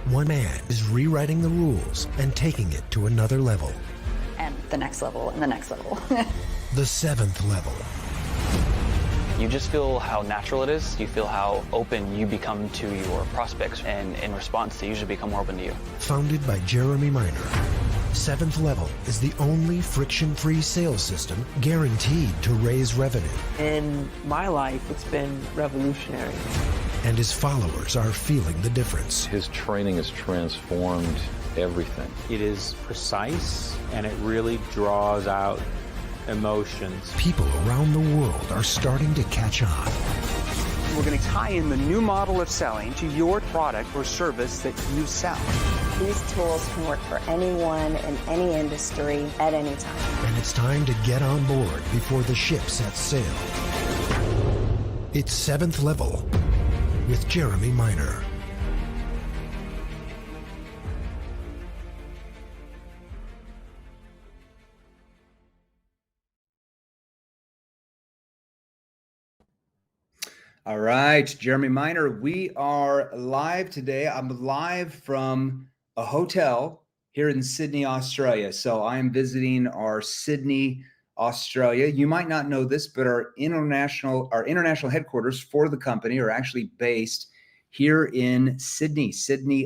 One man is rewriting the rules and taking it to another level. And the next level, and the next level. The seventh level. You just feel how natural it is. You feel how open you become to your prospects, and in response, they usually become more open to you. Founded by Jeremy Miner, Seventh Level is the only friction-free sales system guaranteed to raise revenue. In my life, it's been revolutionary. And his followers are feeling the difference. His training has transformed everything. It is precise, and it really draws out emotions. People around the world are starting to catch on. We're going to tie in the new model of selling to your product or service that you sell. These tools can work for anyone in any industry at any time. And it's time to get on board before the ship sets sail. It's Seventh Level with Jeremy Miner. All right, Jeremy Miner, we are live today. I'm live from a hotel here in Sydney, Australia. So I am visiting our Sydney, Australia. You might not know this, but our international headquarters for the company are actually based here in Sydney,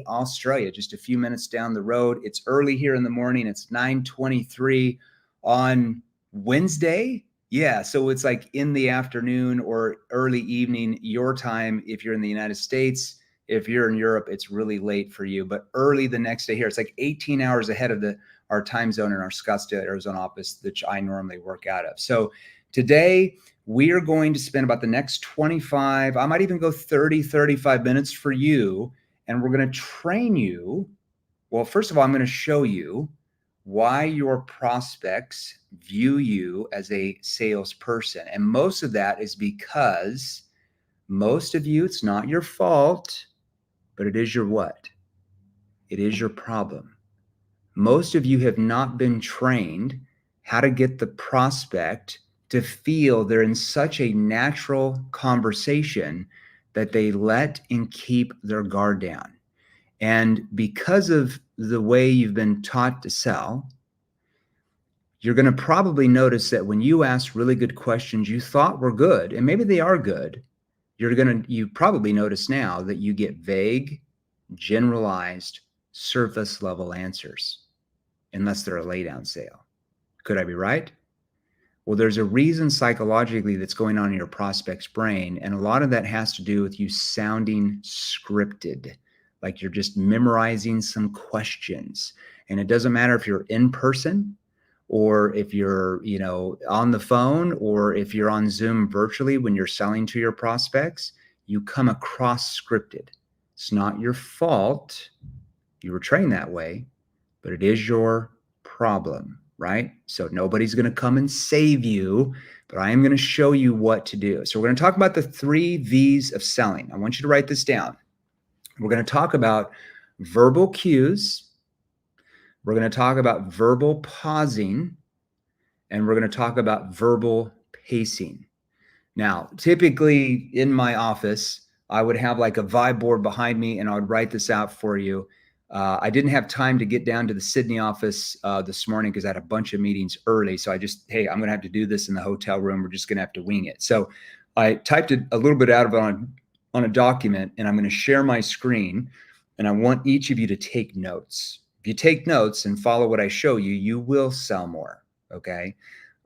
Australia, just a few minutes down the road. It's early here in the morning. It's 9:23 on Wednesday. Yeah, so it's like in the afternoon or early evening, your time if you're in the United States. If you're in Europe, it's really late for you, but early the next day here. It's like 18 hours ahead of our time zone in our Scottsdale, Arizona office, which I normally work out of. So today we are going to spend about the next 25, I might even go 30, 35 minutes for you. And we're going to train you. Well, first of all, I'm going to show you why your prospects view you as a salesperson. And most of that is because most of you, it's not your fault, but it is your what? It is your problem. Most of you have not been trained how to get the prospect to feel they're in such a natural conversation that they let and keep their guard down. And because of the way you've been taught to sell, you're going to probably notice that when you ask really good questions you thought were good, and maybe they are good, you probably notice now that you get vague, generalized, surface level answers, unless they're a laydown sale. Could I be right? Well, there's a reason psychologically that's going on in your prospect's brain, and a lot of that has to do with you sounding scripted, like you're just memorizing some questions. And it doesn't matter if you're in person or if you're, on the phone, or if you're on Zoom virtually. When you're selling to your prospects, you come across scripted. It's not your fault. You were trained that way, but it is your problem, right? So nobody's going to come and save you, but I am going to show you what to do. So we're going to talk about the 3 V's of selling. I want you to write this down. We're going to talk about verbal cues. We're going to talk about verbal pausing, and we're going to talk about verbal pacing. Now, typically in my office, I would have like a vibe board behind me, and I would write this out for you. I didn't have time to get down to the Sydney office this morning because I had a bunch of meetings early. So hey, I'm going to have to do this in the hotel room. We're just going to have to wing it. So I typed it a little bit out of it on a document, and I'm going to share my screen, and I want each of you to take notes. If you take notes and follow what I show you, you will sell more. Okay.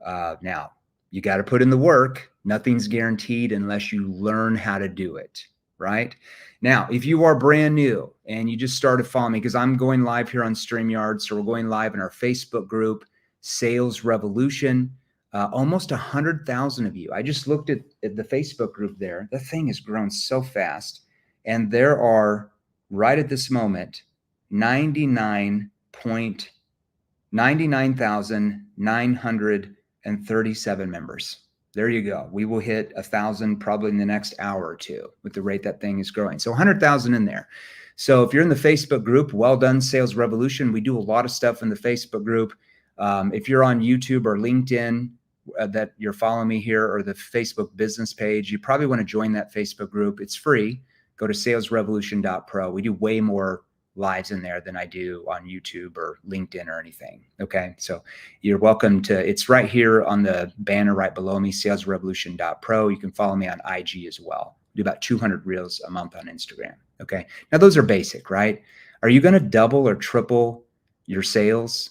Now you got to put in the work. Nothing's guaranteed unless you learn how to do it. Right now, if you are brand new and you just started following me, because I'm going live here on StreamYard. So we're going live in our Facebook group, Sales Revolution. Almost 100,000 of you. I just looked at the Facebook group there. The thing has grown so fast. And there are, right at this moment, 99,937 members. There you go. We will hit 1,000 probably in the next hour or two with the rate that thing is growing. So 100,000 in there. So if you're in the Facebook group, well done, Sales Revolution. We do a lot of stuff in the Facebook group. If you're on YouTube or LinkedIn, that you're following me here, or the Facebook business page, you probably want to join that Facebook group. It's free. Go to salesrevolution.pro. We do way more lives in there than I do on YouTube or LinkedIn or anything. Okay. So you're welcome to, it's right here on the banner right below me, salesrevolution.pro. You can follow me on IG as well. Do about 200 reels a month on Instagram. Okay. Now those are basic, right? Are you going to double or triple your sales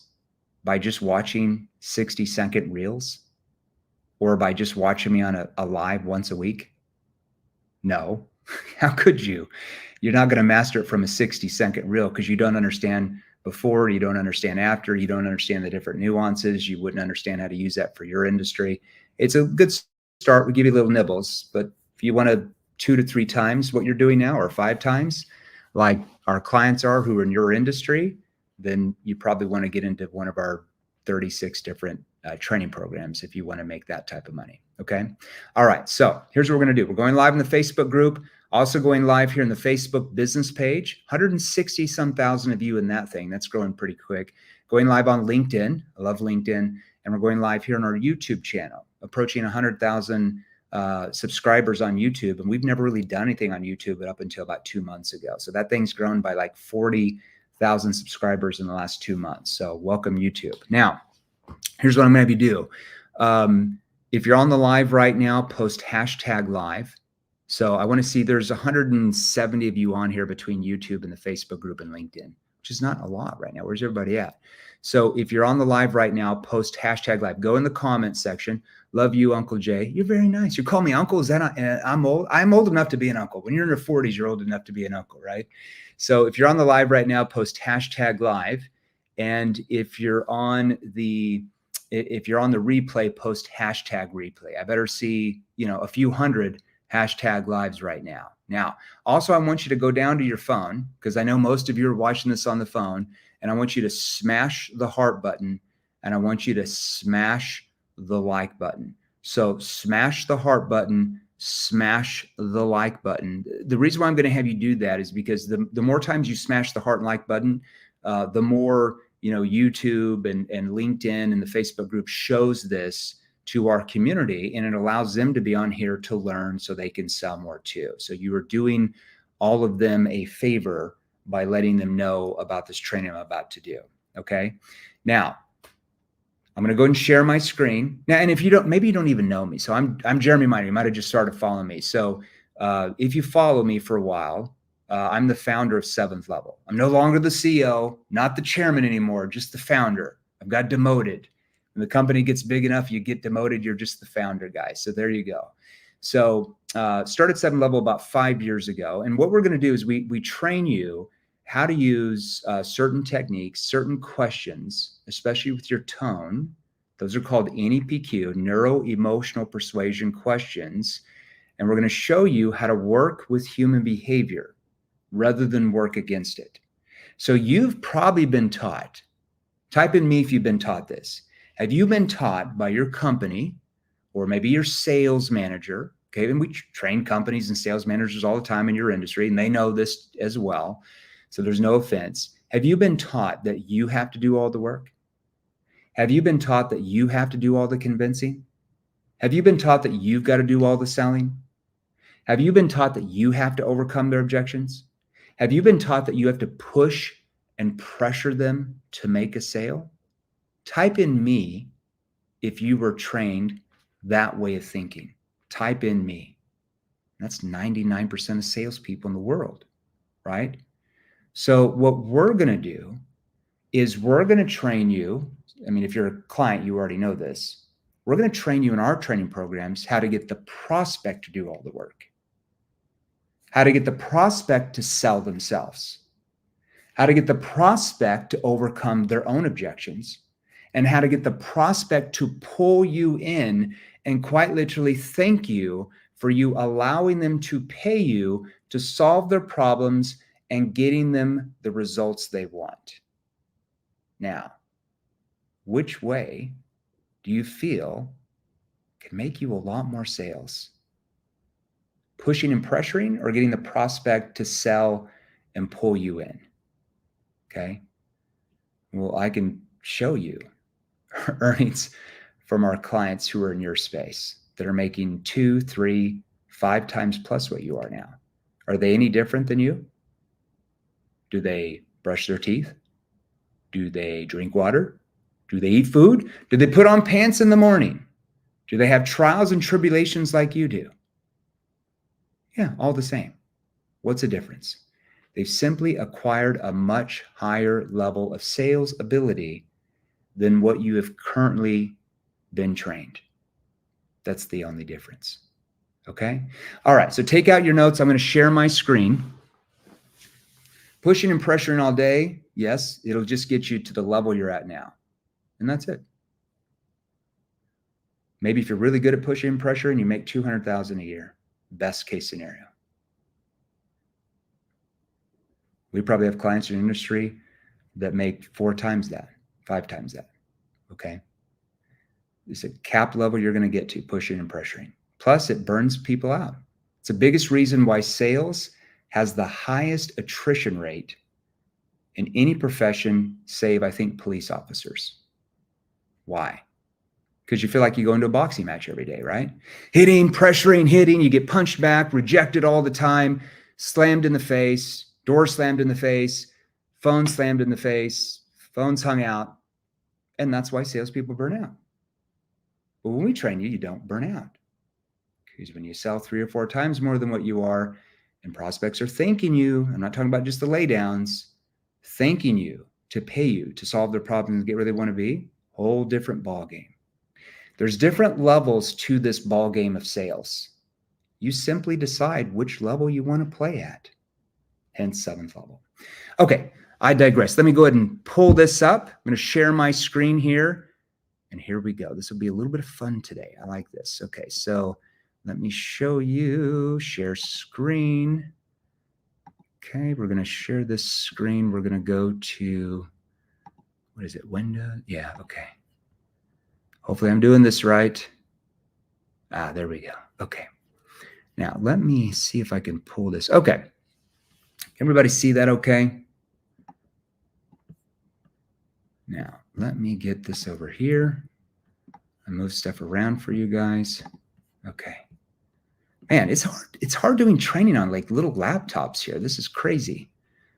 by just watching 60-second reels or by just watching me on a live once a week? No. How could you? You're not going to master it from a 60-second reel because you don't understand before, you don't understand after, you don't understand the different nuances. You wouldn't understand how to use that for your industry. It's a good start. We give you little nibbles, but if you want to 2 to 3 times what you're doing now or 5 times, like our clients are who are in your industry, then you probably want to get into one of our 36 different training programs if you want to make that type of money. Okay. All right. So here's what we're going to do. We're going live in the Facebook group, also going live here in the Facebook business page, 160 some thousand of you in that thing. That's growing pretty quick. Going live on LinkedIn. I love LinkedIn. And we're going live here on our YouTube channel, approaching 100,000 subscribers on YouTube. And we've never really done anything on YouTube up until about 2 months ago. So that thing's grown by like 40,000 subscribers in the last 2 months. So welcome, YouTube. Now, here's what I'm going to have you do. If you're on the live right now, post hashtag live. So I want to see there's 170 of you on here between YouTube and the Facebook group and LinkedIn, which is not a lot right now. Where's everybody at? So if you're on the live right now, post hashtag live. Go in the comment section. Love you, Uncle Jay. You're very nice. You call me uncle. Is that I'm old? I'm old enough to be an uncle. When you're in your 40s, you're old enough to be an uncle, right? So if you're on the live right now, post hashtag live. And if you're on the replay, post hashtag replay. I better see, a few hundred hashtag lives right now. Now, also, I want you to go down to your phone because I know most of you are watching this on the phone, and I want you to smash the heart button and I want you to smash the like button. So smash the heart button, smash the like button. The reason why I'm going to have you do that is because the more times you smash the heart and like button, the more YouTube and LinkedIn and the Facebook group shows this to our community, and it allows them to be on here to learn so they can sell more too. So you are doing all of them a favor by letting them know about this training I'm about to do. Okay. Now I'm going to go ahead and share my screen now. And if you don't, maybe you don't even know me. So I'm Jeremy Miner. You might've just started following me. So if you follow me for a while, I'm the founder of Seventh Level. I'm no longer the CEO, not the chairman anymore, just the founder. I've got demoted. When the company gets big enough, you get demoted. You're just the founder, guy. So there you go. So started Seventh Level about 5 years ago. And what we're going to do is we train you how to use certain techniques, certain questions, especially with your tone. Those are called NEPQ, Neuro Emotional Persuasion questions. And we're going to show you how to work with human behavior rather than work against it. So you've probably been taught, type in me if you've been taught this. Have you been taught by your company or maybe your sales manager? Okay, and we train companies and sales managers all the time in your industry, and they know this as well. So there's no offense. Have you been taught that you have to do all the work? Have you been taught that you have to do all the convincing? Have you been taught that you've got to do all the selling? Have you been taught that you have to overcome their objections? Have you been taught that you have to push and pressure them to make a sale? Type in me if you were trained that way of thinking. Type in me. That's 99% of salespeople in the world, right? So what we're going to do is we're going to train you. I mean, if you're a client, you already know this. We're going to train you in our training programs how to get the prospect to do all the work, how to get the prospect to sell themselves, how to get the prospect to overcome their own objections, and how to get the prospect to pull you in and quite literally thank you for you allowing them to pay you to solve their problems and getting them the results they want. Now, which way do you feel can make you a lot more sales? Pushing and pressuring or getting the prospect to sell and pull you in? Okay. Well, I can show you earnings from our clients who are in your space that are making 2, 3, 5 times plus what you are now. Are they any different than you? Do they brush their teeth? Do they drink water? Do they eat food? Do they put on pants in the morning? Do they have trials and tribulations like you do? Yeah, all the same. What's the difference? They've simply acquired a much higher level of sales ability than what you have currently been trained. That's the only difference. Okay? All right, so take out your notes. I'm going to share my screen. Pushing and pressuring all day, yes, it'll just get you to the level you're at now. And that's it. Maybe if you're really good at pushing and pressuring, you make $200,000 a year. Best case scenario. We probably have clients in the industry that make 4 times that, 5 times that. Okay. It's a cap level you're going to get to pushing and pressuring. Plus, it burns people out. It's the biggest reason why sales has the highest attrition rate in any profession, save, I think, police officers. Why? Because you feel like you go into a boxing match every day, right? Hitting, pressuring, hitting, you get punched back, rejected all the time, slammed in the face, door slammed in the face, phone slammed in the face, phones hung out. And that's why salespeople burn out. But when we train you, you don't burn out. Because when you sell 3 or 4 times more than what you are, and prospects are thanking you, I'm not talking about just the laydowns, thanking you to pay you to solve their problems and get where they want to be, whole different ball game. There's different levels to this ball game of sales. You simply decide which level you want to play at, hence 7th level. Okay, I digress. Let me go ahead and pull this up. I'm going to share my screen here, and here we go. This will be a little bit of fun today. I like this. Okay, so let me show you, share screen. Okay, we're going to share this screen. We're going to go to, what is it, window? Yeah, okay. Hopefully I'm doing this right. There we go. Okay. Now, let me see if I can pull this. Okay. Everybody see that okay? Now, let me get this over here. I move stuff around for you guys. Okay. Man, it's hard. It's hard doing training on like little laptops here. This is crazy.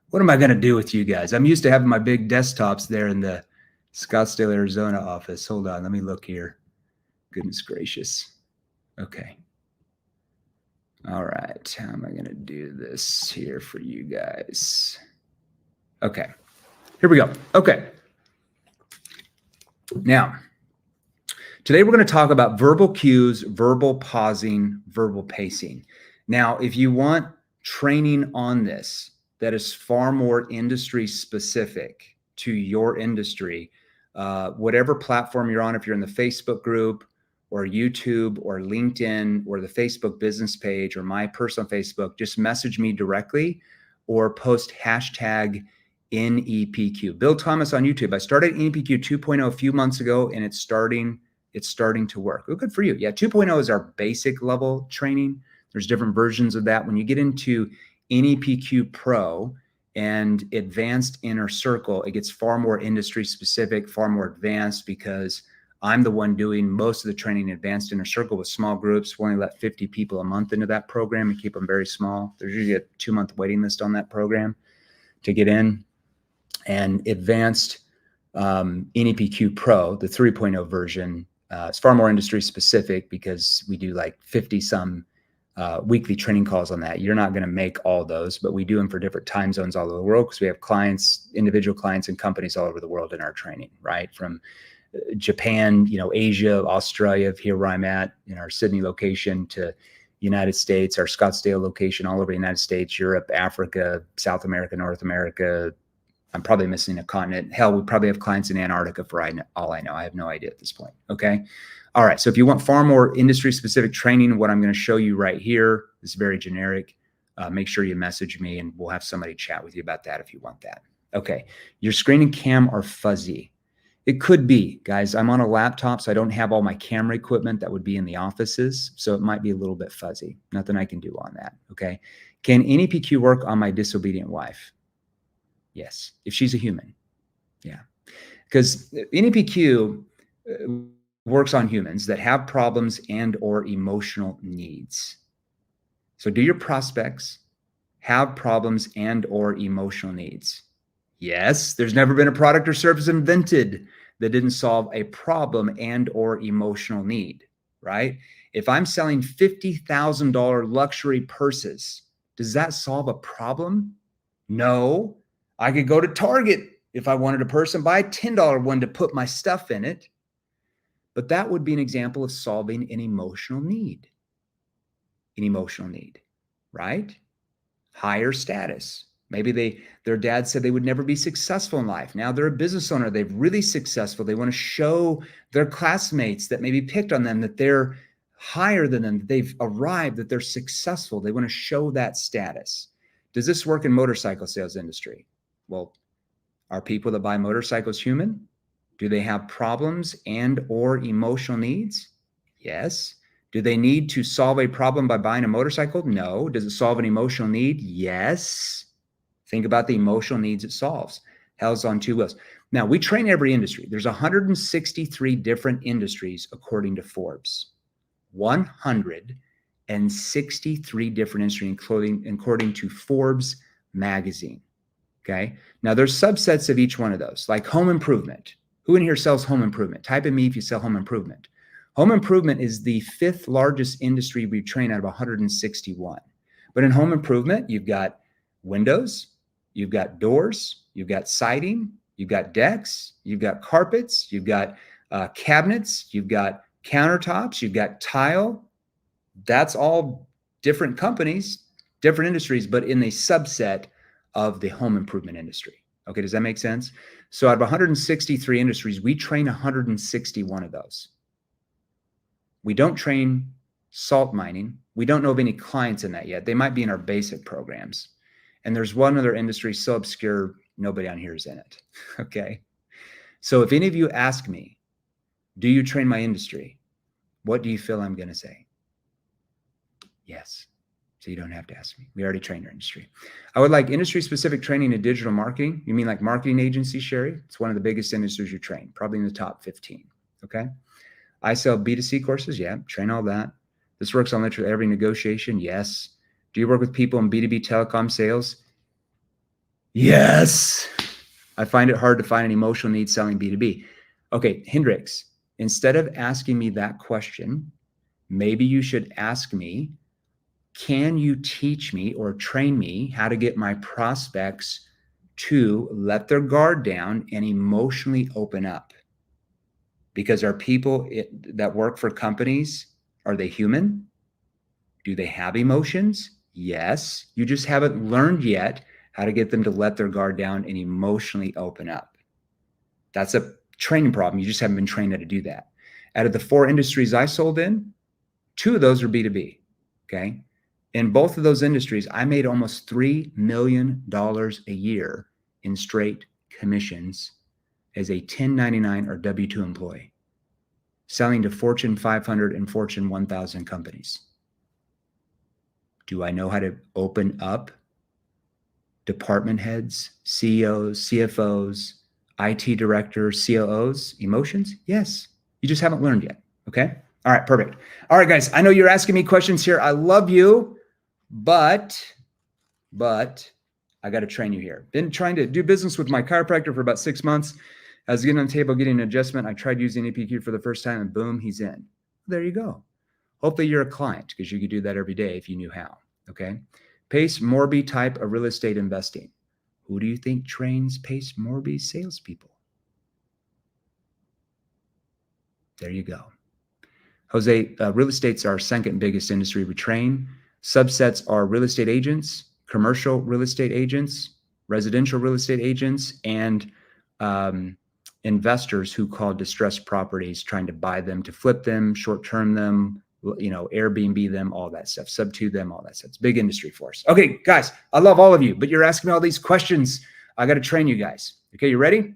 What am I going to do with you guys? I'm used to having my big desktops there in the Scottsdale, Arizona office. Hold on. Let me look here. Goodness gracious. Okay. All right. How am I going to do this here for you guys? Okay. Here we go. Okay. Now, today we're going to talk about verbal cues, verbal pausing, verbal pacing. Now, if you want training on this that is far more industry specific to your industry, whatever platform you're on, if you're in the Facebook group or YouTube or LinkedIn or the Facebook business page or my personal Facebook, just message me directly or post hashtag NEPQ. Bill Thomas on YouTube. I started NEPQ 2.0 a few months ago, and it's starting to work. Oh, good for you. Yeah, 2.0 is our basic level training. There's different versions of that. When you get into NEPQ Pro and Advanced Inner Circle, it gets far more industry specific, far more advanced, because I'm the one doing most of the training in Advanced Inner Circle with small groups. We only let 50 people a month into that program and keep them very small. There's usually a 2-month waiting list on that program to get in. And Advanced NEPQ Pro, the 3.0 version, it's far more industry specific because we do like 50 some weekly training calls on that. You're not going to make all those, but we do them for different time zones all over the world because we have clients, individual clients and companies all over the world in our training, right? From Japan, Asia, Australia, here where I'm at in our Sydney location, to United States, our Scottsdale location, all over the United States, Europe, Africa, South America, North America. I'm probably missing a continent. Hell, we probably have clients in Antarctica for all I know. I have no idea at this point. Okay. All right. So if you want far more industry specific training, what I'm going to show you right here is very generic. Make sure you message me and we'll have somebody chat with you about that if you want that. Okay. Your screen and cam are fuzzy. It could be, guys. I'm on a laptop, so I don't have all my camera equipment that would be in the offices. So it might be a little bit fuzzy. Nothing I can do on that. Okay. Can NEPQ work on my disobedient wife? Yes, if she's a human. Yeah, because NEPQ works on humans that have problems and or emotional needs. So do your prospects have problems and or emotional needs? Yes. There's never been a product or service invented that didn't solve a problem and or emotional need, right? If I'm selling $50,000 luxury purses, does that solve a problem? No. I could go to Target if I wanted a purse and buy a $10 one to put my stuff in it. But that would be an example of solving an emotional need. An emotional need, right? Higher status. Maybe their dad said they would never be successful in life. Now they're a business owner. They're really successful. They want to show their classmates that maybe picked on them that they're higher than them, that they've arrived, that they're successful. They want to show that status. Does this work in motorcycle sales industry? Well, are people that buy motorcycles human? Do they have problems and or emotional needs? Yes. Do they need to solve a problem by buying a motorcycle? No. Does it solve an emotional need? Yes. Think about the emotional needs it solves. Hell's on two wheels. Now, we train every industry. There's 163 different industries according to Forbes. 163 different industries, including according to Forbes magazine. Okay. Now, there's subsets of each one of those, like home improvement. Who in here sells home improvement? Type in me if you sell home improvement. Home improvement is the 5th largest industry we train out of 161. But in home improvement, you've got windows, you've got doors, you've got siding, you've got decks, you've got carpets, you've got cabinets, you've got countertops, you've got tile. That's all different companies, different industries, but in a subset of the home improvement industry. Okay, does that make sense? So out of 163 industries, we train 161 of those. We don't train salt mining. We don't know of any clients in that yet. They might be in our basic programs. And there's one other industry so obscure, nobody on here is in it. Okay. So if any of you ask me, do you train my industry? What do you feel I'm going to say? Yes. So you don't have to ask me. We already trained our industry. I would like industry-specific training in digital marketing. You mean like marketing agency, Sherry? It's one of the biggest industries you train, probably in the top 15. Okay. I sell B2C courses. Yeah. Train all that. This works on literally every negotiation. Yes. Do you work with people in B2B telecom sales? Yes. I find it hard to find an emotional need selling B2B. Okay, Hendrix, instead of asking me that question, maybe you should ask me, can you teach me or train me how to get my prospects to let their guard down and emotionally open up? Because are people that work for companies, are they human? Do they have emotions? Yes. You just haven't learned yet how to get them to let their guard down and emotionally open up. That's a training problem. You just haven't been trained how to do that. Out of the 4 industries I sold in, 2 of those are B2B. Okay. In both of those industries, I made almost $3 million a year in straight commissions as a 1099 or W-2 employee, selling to Fortune 500 and Fortune 1000 companies. Do I know how to open up department heads, CEOs, CFOs, IT directors, COOs, emotions? Yes. You just haven't learned yet. Okay. All right. Perfect. All right, guys. I know you're asking me questions here. I love you, but I got to train you here. Been trying to do business with my chiropractor for about 6 months. I was getting on the table, getting an adjustment. I tried using APQ for the first time and boom, he's in. There you go. Hopefully you're a client because you could do that every day if you knew how. Okay. Pace Morby type of real estate investing. Who do you think trains Pace Morby salespeople? There you go. Jose, real estate's our second biggest industry we train. Subsets are real estate agents, commercial real estate agents, residential real estate agents, and investors who call distressed properties, trying to buy them to flip them, short-term them, Airbnb them, all that stuff, sub-to them, all that stuff. It's a big industry for us. Okay, guys, I love all of you, but you're asking me all these questions. I got to train you guys. Okay, you ready?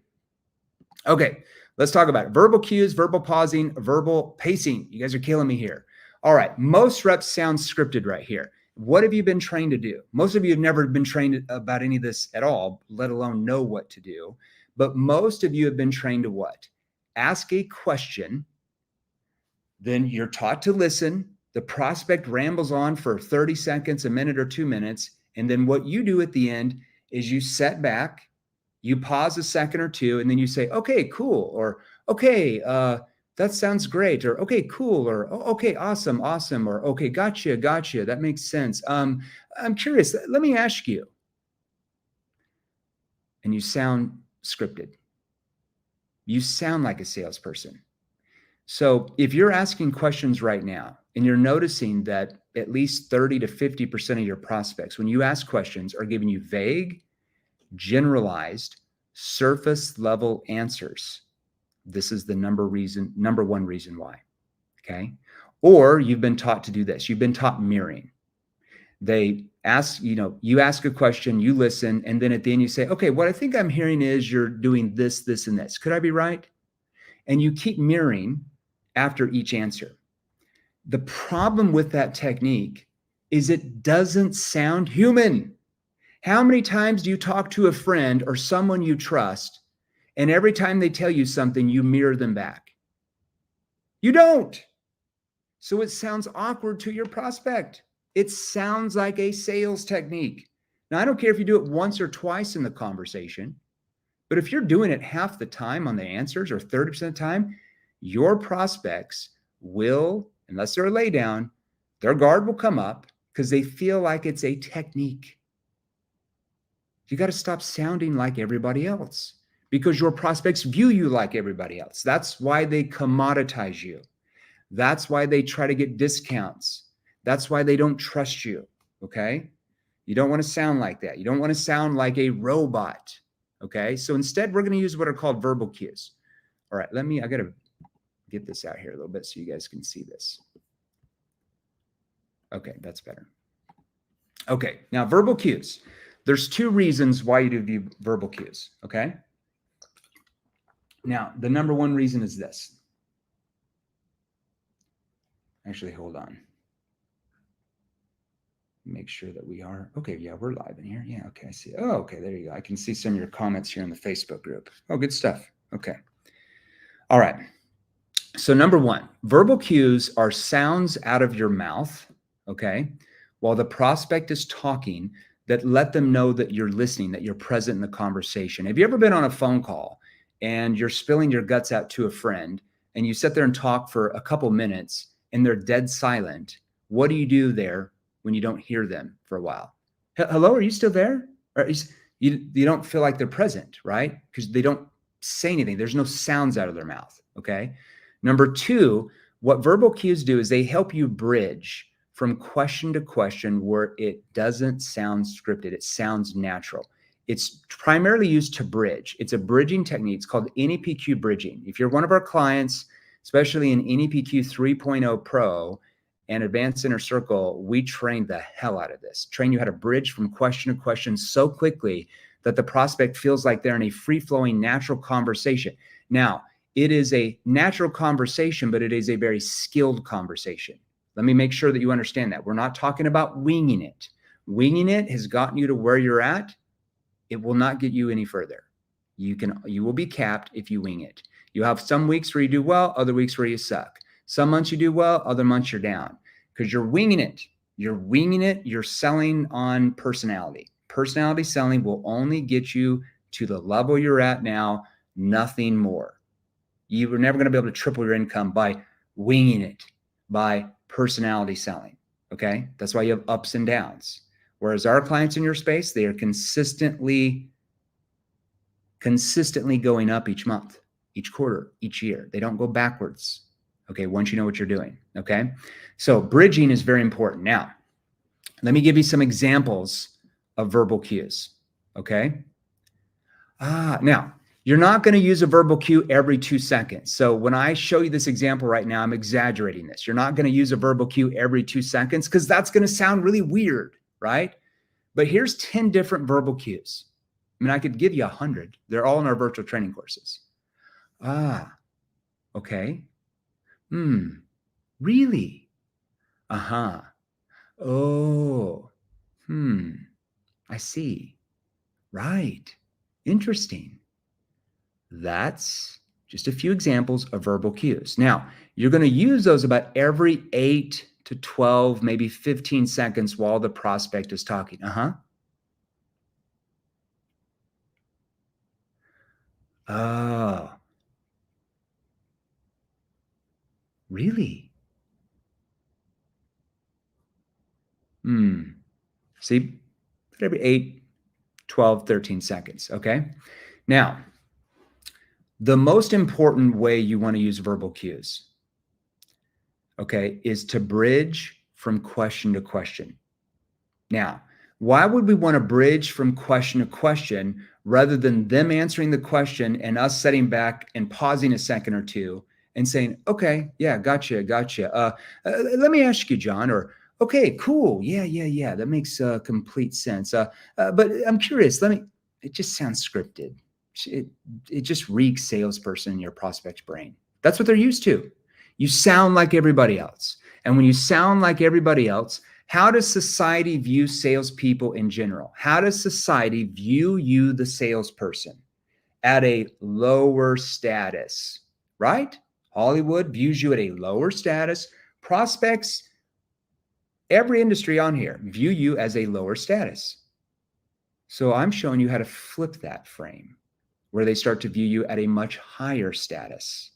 Okay, let's talk about it. Verbal cues, verbal pausing, verbal pacing. You guys are killing me here. All right, most reps sound scripted right here. What have you been trained to do? Most of you have never been trained about any of this at all, let alone know what to do. But most of you have been trained to what? Ask a question, then you're taught to listen. The prospect rambles on for 30 seconds, a minute or 2 minutes. And then what you do at the end is you set back, You pause a second or two, and then you say, okay, cool, or okay, that sounds great, or okay, cool, or oh, okay, awesome, awesome, or okay, gotcha, gotcha, that makes sense. I'm curious, let me ask you. And you sound scripted. You sound like a salesperson. So if you're asking questions right now and you're noticing that at least 30 to 50% of your prospects, when you ask questions, are giving you vague, generalized, surface level answers, this is the number one reason why. Okay. Or you've been taught to do this. You've been taught mirroring. They ask, you ask a question, you listen, and then at the end you say, okay, what I think I'm hearing is you're doing this, this, and this. Could I be right? And you keep mirroring after each answer. The problem with that technique is it doesn't sound human. How many times do you talk to a friend or someone you trust, and every time they tell you something, you mirror them back? You don't. So it sounds awkward to your prospect. It sounds like a sales technique. Now, I don't care if you do it once or twice in the conversation, but if you're doing it half the time on the answers or 30% of the time, your prospects will, unless they're a lay down, their guard will come up because they feel like it's a technique. You got to stop sounding like everybody else because your prospects view you like everybody else. That's why they commoditize you. That's why they try to get discounts. That's why they don't trust you, okay? You don't want to sound like that. You don't want to sound like a robot, okay? So instead, we're going to use what are called verbal cues. All right, I got to get this out here a little bit so you guys can see this. Okay, that's better. Okay, now verbal cues. There's two reasons why you do verbal cues, okay? Now, the number one reason is this. Actually, hold on. Make sure that we are, okay, yeah, we're live in here. Yeah, okay, I see. Oh, okay, there you go. I can see some of your comments here in the Facebook group. Oh, good stuff. Okay. All right. So number one, verbal cues are sounds out of your mouth, okay, while the prospect is talking that let them know that you're listening, that you're present in the conversation. Have you ever been on a phone call and you're spilling your guts out to a friend and you sit there and talk for a couple minutes and they're dead silent? What do you do there when you don't hear them for a while? Hello, are you still there? Or you don't feel like they're present, right? Because they don't say anything. There's no sounds out of their mouth, okay? Number two, what verbal cues do is they help you bridge from question to question where it doesn't sound scripted. It sounds natural. It's primarily used to bridge. It's a bridging technique. It's called NEPQ bridging. If you're one of our clients, especially in NEPQ 3.0 Pro and Advanced Inner Circle, we train the hell out of this. Train you how to bridge from question to question so quickly that the prospect feels like they're in a free-flowing, natural conversation. Now, it is a natural conversation, but it is a very skilled conversation. Let me make sure that you understand that. We're not talking about winging it. Winging it has gotten you to where you're at. It will not get you any further. You will be capped if you wing it. You have some weeks where you do well, other weeks where you suck. Some months you do well, other months you're down because you're winging it. You're winging it. You're selling on personality. Personality selling will only get you to the level you're at now, nothing more. You were never going to be able to triple your income by winging it, by personality selling. Okay. That's why you have ups and downs. Whereas our clients in your space, they are consistently going up each month, each quarter, each year. They don't go backwards. Okay. Once you know what you're doing. Okay. So bridging is very important. Now, let me give you some examples of verbal cues. Okay. Now, you're not going to use a verbal cue every 2 seconds. So when I show you this example right now, I'm exaggerating this. You're not going to use a verbal cue every 2 seconds because that's going to sound really weird, right? But here's 10 different verbal cues. I mean, I could give you 100. They're all in our virtual training courses. Okay. Really? Oh, I see. Right. Interesting. That's just a few examples of verbal cues. Now, you're going to use those about every 8 to 12, maybe 15 seconds while the prospect is talking. Oh, really? See, every 8, 12, 13 seconds. Okay. Now, the most important way you want to use verbal cues, okay, is to bridge from question to question. Now, why would we want to bridge from question to question rather than them answering the question and us sitting back and pausing a second or two and saying, okay, yeah, gotcha. Let me ask you, John, or okay, cool. Yeah. That makes complete sense. But I'm curious, it just sounds scripted. It just reeks salesperson in your prospect's brain. That's what they're used to. You sound like everybody else. And when you sound like everybody else, how does society view salespeople in general? How does society view you, the salesperson, at a lower status, right? Hollywood views you at a lower status. Prospects, every industry on here, view you as a lower status. So I'm showing you how to flip that frame, where they start to view you at a much higher status,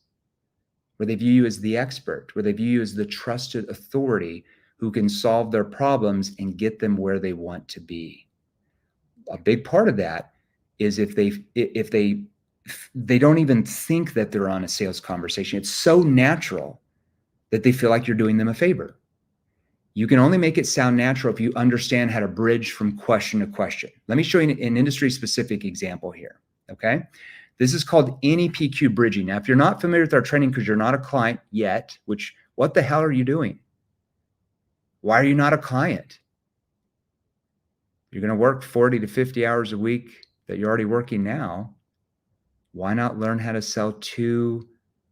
where they view you as the expert, where they view you as the trusted authority who can solve their problems and get them where they want to be. A big part of that is if they don't even think that they're on a sales conversation. It's so natural that they feel like you're doing them a favor. You can only make it sound natural if you understand how to bridge from question to question. Let me show you an industry-specific example here, okay? This is called NEPQ bridging. Now, if you're not familiar with our training because you're not a client yet, which what the hell are you doing? Why are you not a client? You're going to work 40 to 50 hours a week that you're already working now. Why not learn how to sell 2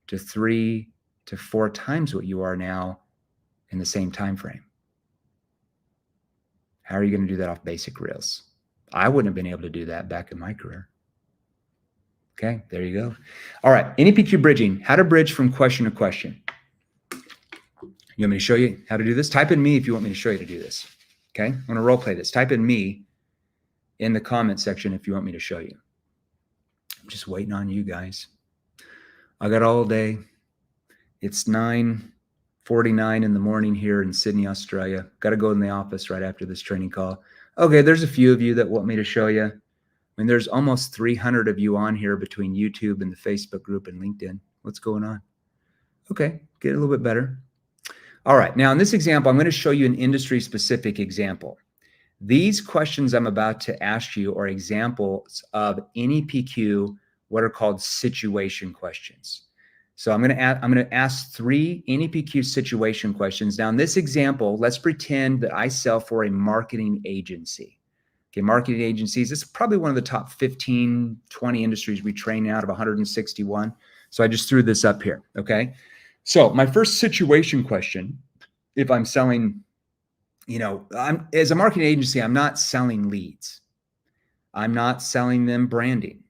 to 3 to 4 times what you are now in the same time frame? How are you going to do that off basic reels? I wouldn't have been able to do that back in my career. Okay, there you go. All right, NEPQ bridging, how to bridge from question to question. You want me to show you how to do this? Type in me if you want me to show you to do this. Okay, I'm going to role play this. Type in me in the comment section if you want me to show you. I'm just waiting on you guys. I got all day. It's 9:49 in the morning here in Sydney, Australia. Got to go in the office right after this training call. Okay, there's a few of you that want me to show you. I mean, there's almost 300 of you on here between YouTube and the Facebook group and LinkedIn. What's going on? Okay, get a little bit better. All right, now in this example, I'm going to show you an industry-specific example. These questions I'm about to ask you are examples of NEPQ, what are called situation questions. So I'm going to ask 3 NEPQ situation questions. Now in this example, let's pretend that I sell for a marketing agency. Okay, marketing agencies, this is probably one of the top 15, 20 industries we train out of 161. So I just threw this up here, okay? So my first situation question, if I'm selling, as a marketing agency, I'm not selling leads. I'm not selling them branding.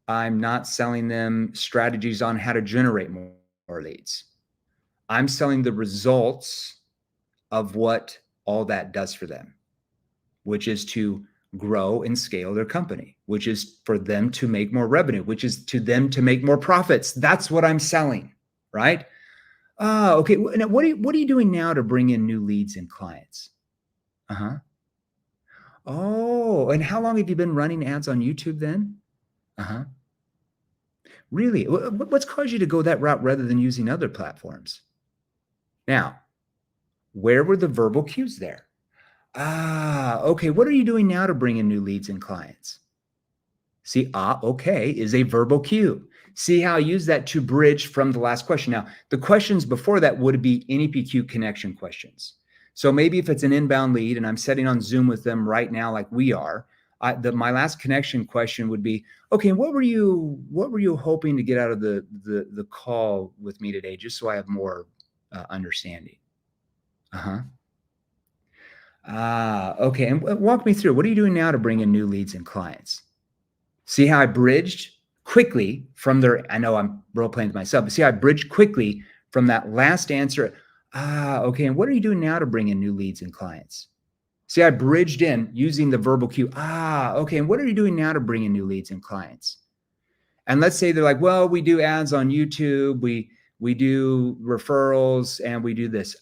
I'm not selling them strategies on how to generate more leads. I'm selling the results of what all that does for them, which is to grow and scale their company, which is for them to make more revenue, which is to them to make more profits. That's what I'm selling, right? Okay. Now, what are you doing now to bring in new leads and clients? Oh, and how long have you been running ads on YouTube then? Really? What's caused you to go that route rather than using other platforms? Now, where were the verbal cues there? Okay. What are you doing now to bring in new leads and clients? See, okay is a verbal cue. See how I use that to bridge from the last question. Now, the questions before that would be NEPQ connection questions. So maybe if it's an inbound lead and I'm sitting on Zoom with them right now, like we are, my last connection question would be, okay, what were you hoping to get out of the call with me today, just so I have more understanding? Okay, and walk me through. What are you doing now to bring in new leads and clients? See how I bridged quickly from their, I know I'm role playing to myself, but see how I bridged quickly from that last answer. Okay, and what are you doing now to bring in new leads and clients? See, I bridged in using the verbal cue. Okay, and what are you doing now to bring in new leads and clients? And let's say they're like, well, we do ads on YouTube, we do referrals, and we do this.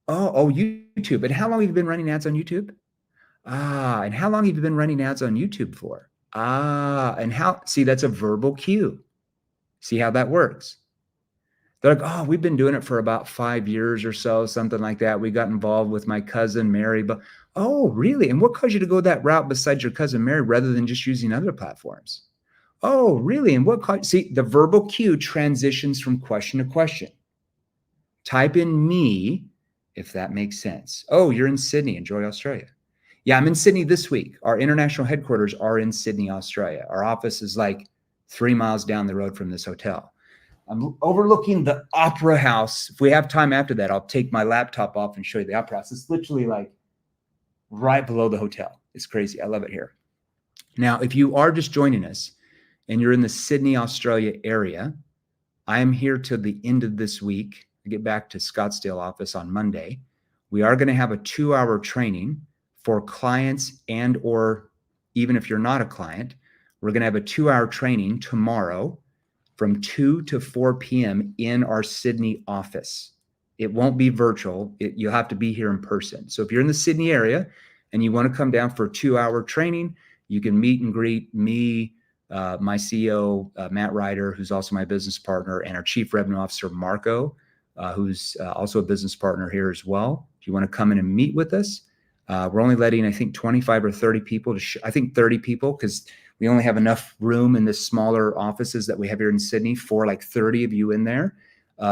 Oh, YouTube. And how long have you been running ads on YouTube? And how long have you been running ads on YouTube for? And how, see, that's a verbal cue. See how that works? They're like, oh, we've been doing it for about 5 years or so, something like that. We got involved with my cousin Mary, but oh, really? And what caused you to go that route besides your cousin Mary rather than just using other platforms? Oh, really? And what caused, see, the verbal cue transitions from question to question. Type in me, if that makes sense. Oh, you're in Sydney. Enjoy Australia. Yeah, I'm in Sydney this week. Our international headquarters are in Sydney, Australia. Our office is like 3 miles down the road from this hotel. I'm overlooking the Opera House. If we have time after that, I'll take my laptop off and show you the Opera House. It's literally like right below the hotel. It's crazy. I love it here. Now, if you are just joining us and you're in the Sydney, Australia area, I am here till the end of this week. I get back to Scottsdale office on Monday. We are going to have a 2-hour training for clients, and or even if you're not a client, we're going to have a 2-hour training tomorrow from 2 to 4 p.m. in our Sydney office. It won't be virtual. You'll have to be here in person. So if you're in the Sydney area and you want to come down for a 2-hour training, you can meet and greet me, my CEO, Matt Ryder, who's also my business partner, and our Chief Revenue Officer, Marco, who's also a business partner here as well. If you want to come in and meet with us, we're only letting, I think, 25 or 30 people, I think 30 people, because we only have enough room in the smaller offices that we have here in Sydney for like 30 of you in there.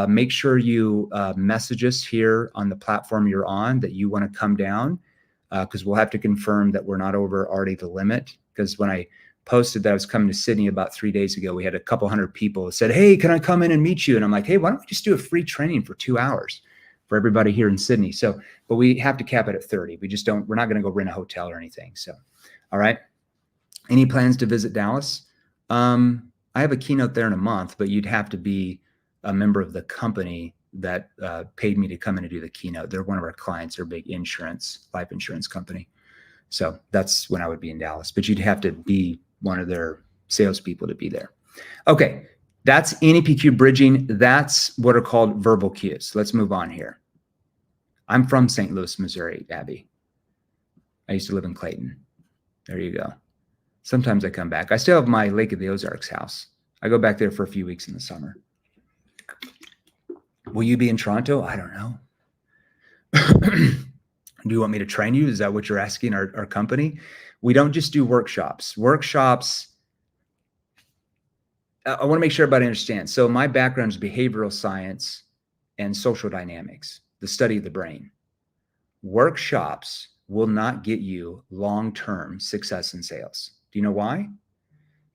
Make sure you message us here on the platform you're on that you want to come down, because we'll have to confirm that we're not over already the limit. Because when I posted that I was coming to Sydney about 3 days ago, we had a couple hundred people that said, hey, can I come in and meet you? And I'm like, hey, why don't we just do a free training for 2 hours for everybody here in Sydney? So, but we have to cap it at 30. We're not going to go rent a hotel or anything. So, all right. Any plans to visit Dallas? I have a keynote there in a month, but you'd have to be a member of the company that paid me to come in and do the keynote. They're one of our clients. They're a big life insurance company. So that's when I would be in Dallas, but you'd have to be one of their salespeople to be there. Okay, that's NEPQ bridging. That's what are called verbal cues. Let's move on here. I'm from St. Louis, Missouri, Abby. I used to live in Clayton. There you go. Sometimes I come back. I still have my Lake of the Ozarks house. I go back there for a few weeks in the summer. Will you be in Toronto? I don't know. Do you want me to train you? Is that what you're asking our company? We don't just do workshops. Workshops, I want to make sure everybody understands. So my background is behavioral science and social dynamics, the study of the brain. Workshops will not get you long-term success in sales. Do you know why?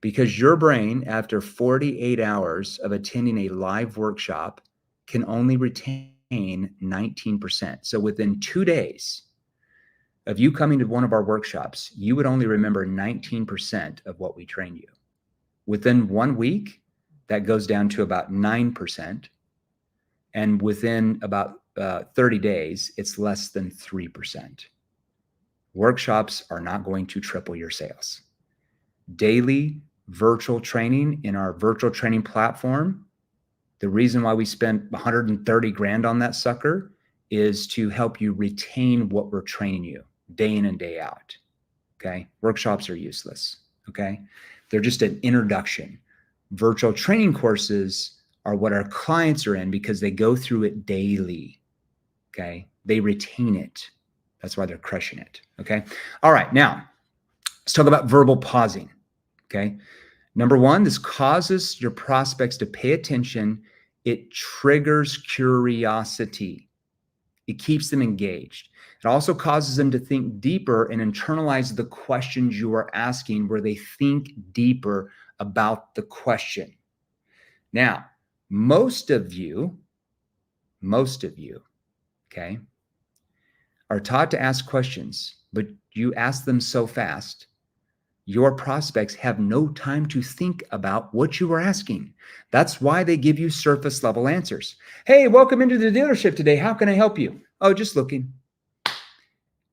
Because your brain, after 48 hours of attending a live workshop, can only retain 19%. So within 2 days of you coming to one of our workshops, you would only remember 19% of what we train you. Within 1 week, that goes down to about 9%. And within about 30 days, it's less than 3%. Workshops are not going to triple your sales. Daily virtual training in our virtual training platform, the reason why we spent 130 grand on that sucker is to help you retain what we're training you day in and day out. Okay. Workshops are useless. Okay. They're just an introduction. Virtual training courses are what our clients are in because they go through it daily. Okay. They retain it. That's why they're crushing it. Okay. All right. Now let's talk about verbal pausing. Okay. Number one, this causes your prospects to pay attention. It triggers curiosity. It keeps them engaged. It also causes them to think deeper and internalize the questions you are asking, where they think deeper about the question. Now, most of you, okay, are taught to ask questions, but you ask them so fast, your prospects have no time to think about what you are asking. That's why they give you surface level answers. Hey, welcome into the dealership today. How can I help you? Oh, just looking.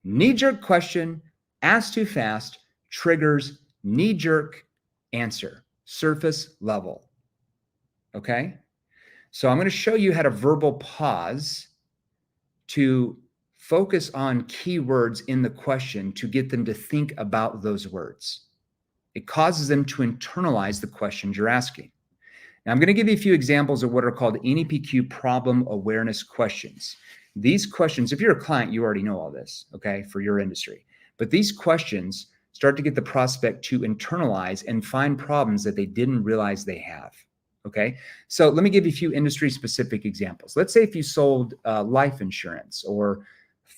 Knee-jerk question, asked too fast, triggers knee-jerk answer, surface level. Okay? So I'm going to show you how to verbal pause to focus on keywords in the question to get them to think about those words. It causes them to internalize the questions you're asking. Now, I'm going to give you a few examples of what are called NEPQ problem awareness questions. These questions, if you're a client, you already know all this, okay, for your industry. But these questions start to get the prospect to internalize and find problems that they didn't realize they have, okay? So let me give you a few industry-specific examples. Let's say if you sold life insurance or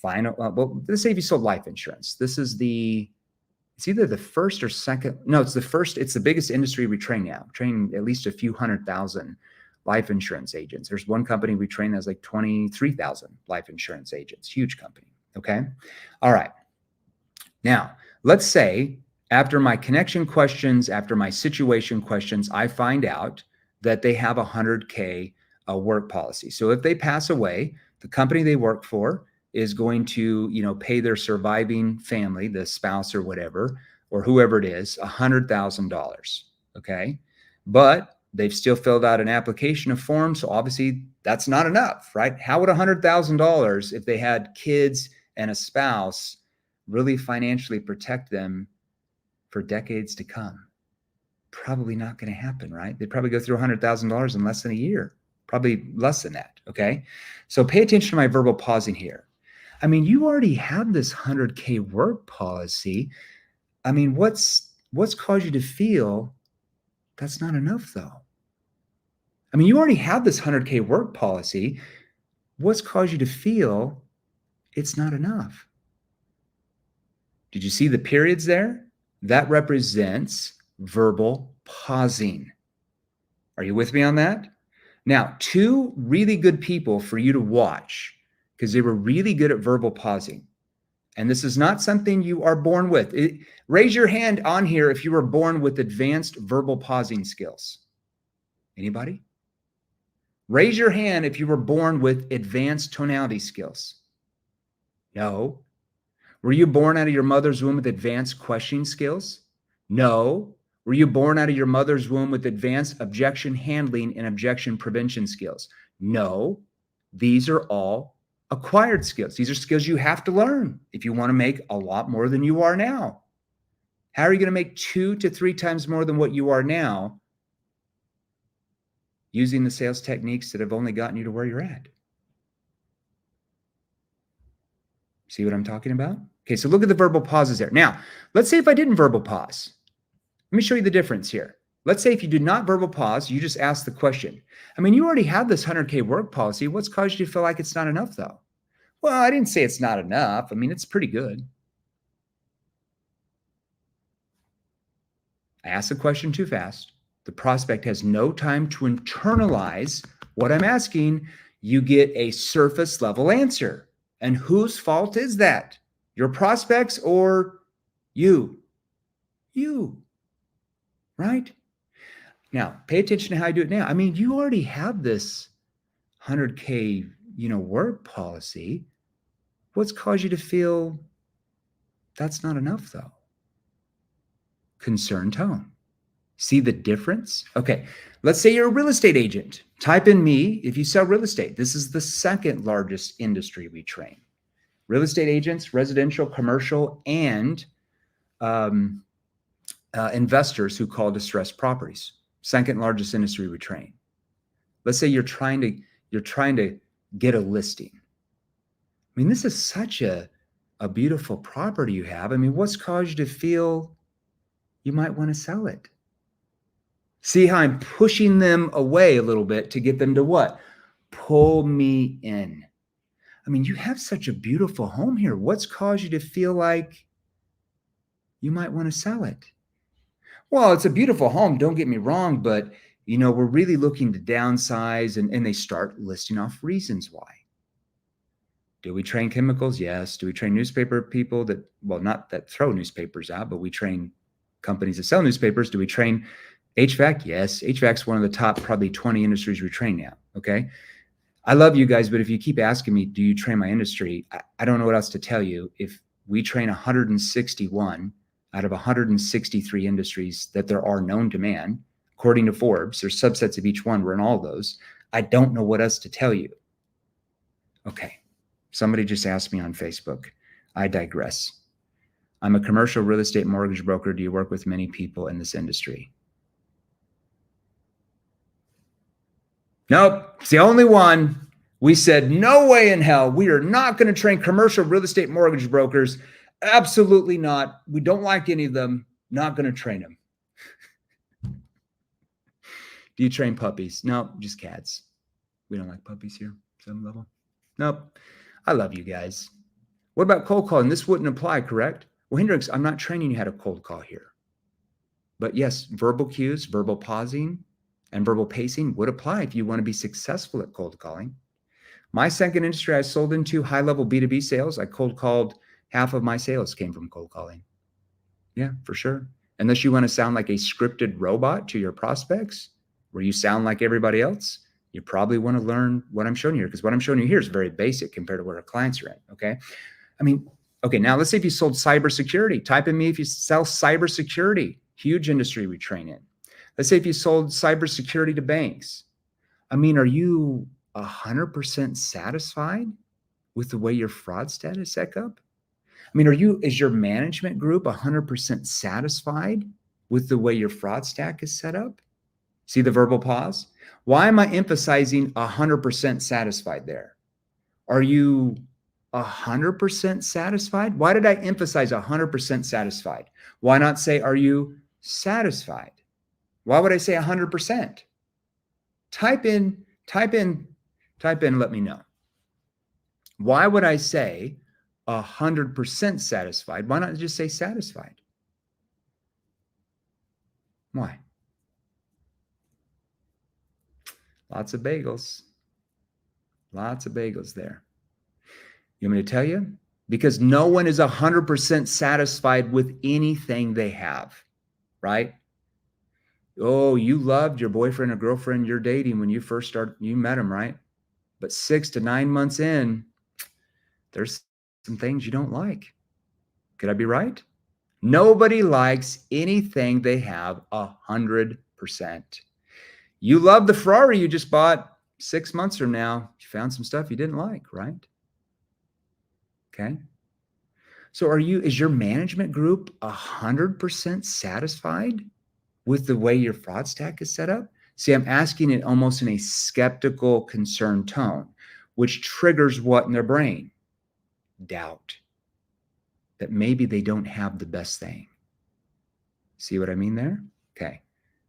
well, let's say if you sold life insurance. This is it's either the first or second. No, it's the first. It's the biggest industry we train now. Training at least a few 100,000 life insurance agents. There's one company we train that's like 23,000 life insurance agents. Huge company. Okay. All right. Now, let's say after my connection questions, after my situation questions, I find out that they have a 100K work policy. So if they pass away, the company they work for is going to, pay their surviving family, the spouse or whatever, or whoever it is, $100,000. Okay. But they've still filled out an application of form. So obviously that's not enough, right? How would $100,000, if they had kids and a spouse, really financially protect them for decades to come? Probably not going to happen, right? They'd probably go through $100,000 in less than a year, probably less than that. Okay. So pay attention to my verbal pausing here. I mean, you already have this 100K work policy. I mean, what's caused you to feel that's not enough though? I mean, you already have this 100K work policy. What's caused you to feel it's not enough? Did you see the periods there? That represents verbal pausing. Are you with me on that? Now, two really good people for you to watch, because they were really good at verbal pausing. And this is not something you are born with. Raise your hand on here if you were born with advanced verbal pausing skills. Anybody? Raise your hand if you were born with advanced tonality skills. No. Were you born out of your mother's womb with advanced questioning skills? No. Were you born out of your mother's womb with advanced objection handling and objection prevention skills? No. These are all acquired skills. These are skills you have to learn if you want to make a lot more than you are now. How are you going to make 2 to 3 times more than what you are now using the sales techniques that have only gotten you to where you're at? See what I'm talking about? Okay, so look at the verbal pauses there. Now, let's say if I didn't verbal pause. Let me show you the difference here. Let's say if you did not verbal pause, you just asked the question. I mean, you already have this 100K work policy. What's caused you to feel like it's not enough though? Well, I didn't say it's not enough. I mean, it's pretty good. I asked the question too fast. The prospect has no time to internalize what I'm asking. You get a surface level answer. And whose fault is that? Your prospects or you? You, right? Now, pay attention to how I do it now. I mean, you already have this 100K, work policy. What's caused you to feel that's not enough though? Concerned tone. See the difference? Okay, let's say you're a real estate agent. Type in me if you sell real estate. This is the second largest industry we train. Real estate agents, residential, commercial, and investors who call distressed properties. Second largest industry we train. Let's say you're trying to get a listing. I mean, this is such a beautiful property you have. I mean, what's caused you to feel you might want to sell it? See how I'm pushing them away a little bit to get them to what? Pull me in. I mean, you have such a beautiful home here. What's caused you to feel like you might want to sell it? Well, it's a beautiful home, don't get me wrong, but we're really looking to downsize, and they start listing off reasons why. Do we train chemicals? Yes. Do we train newspaper people not that throw newspapers out, but we train companies that sell newspapers? Do we train HVAC? Yes. HVAC is one of the top probably 20 industries we train now. Okay. I love you guys, but if you keep asking me, do you train my industry? I don't know what else to tell you. If we train 161 out of 163 industries that there are known to man. According to Forbes, there's subsets of each one. We're in all those. I don't know what else to tell you. Okay. Somebody just asked me on Facebook. I digress. I'm a commercial real estate mortgage broker. Do you work with many people in this industry? Nope. It's the only one. We said, no way in hell. We are not going to train commercial real estate mortgage brokers. Absolutely not. We don't like any of them. Not going to train them. Do you train puppies? No, just cats. We don't like puppies here. Some level. Nope. I love you guys. What about cold calling? This wouldn't apply, correct? Well, Hendricks, I'm not training you how to cold call here. But yes, verbal cues, verbal pausing, and verbal pacing would apply if you want to be successful at cold calling. My second industry I sold into, high-level B2B sales, I cold called. Half of my sales came from cold calling. Yeah, for sure. Unless you want to sound like a scripted robot to your prospects, where you sound like everybody else, you probably want to learn what I'm showing you here, because what I'm showing you here is very basic compared to where our clients are at, okay? I mean, okay, now let's say if you sold cybersecurity. Type in me if you sell cybersecurity. Huge industry we train in. Let's say if you sold cybersecurity to banks. I mean, are you 100% satisfied with the way your fraud status set up? I mean, is your management group 100% satisfied with the way your fraud stack is set up? See the verbal pause? Why am I emphasizing 100% satisfied there? Are you 100% satisfied? Why did I emphasize 100% satisfied? Why not say, are you satisfied? Why would I say 100%? Type in, let me know. Why would I say 100% satisfied? Why not just say satisfied? Why? Lots of bagels. Lots of bagels there. You want me to tell you? Because no one is 100% satisfied with anything they have, right? Oh, you loved your boyfriend or girlfriend you're dating when you first you met them, right? But 6 to 9 months in, there's some things you don't like. Could I be right? Nobody likes anything they have 100%. You love the Ferrari you just bought 6 months from now. You found some stuff you didn't like, right? Okay. So is your management group 100% satisfied with the way your fraud stack is set up? See, I'm asking it almost in a skeptical, concerned tone, which triggers what in their brain? Doubt. That maybe they don't have the best thing. See what I mean there? Okay.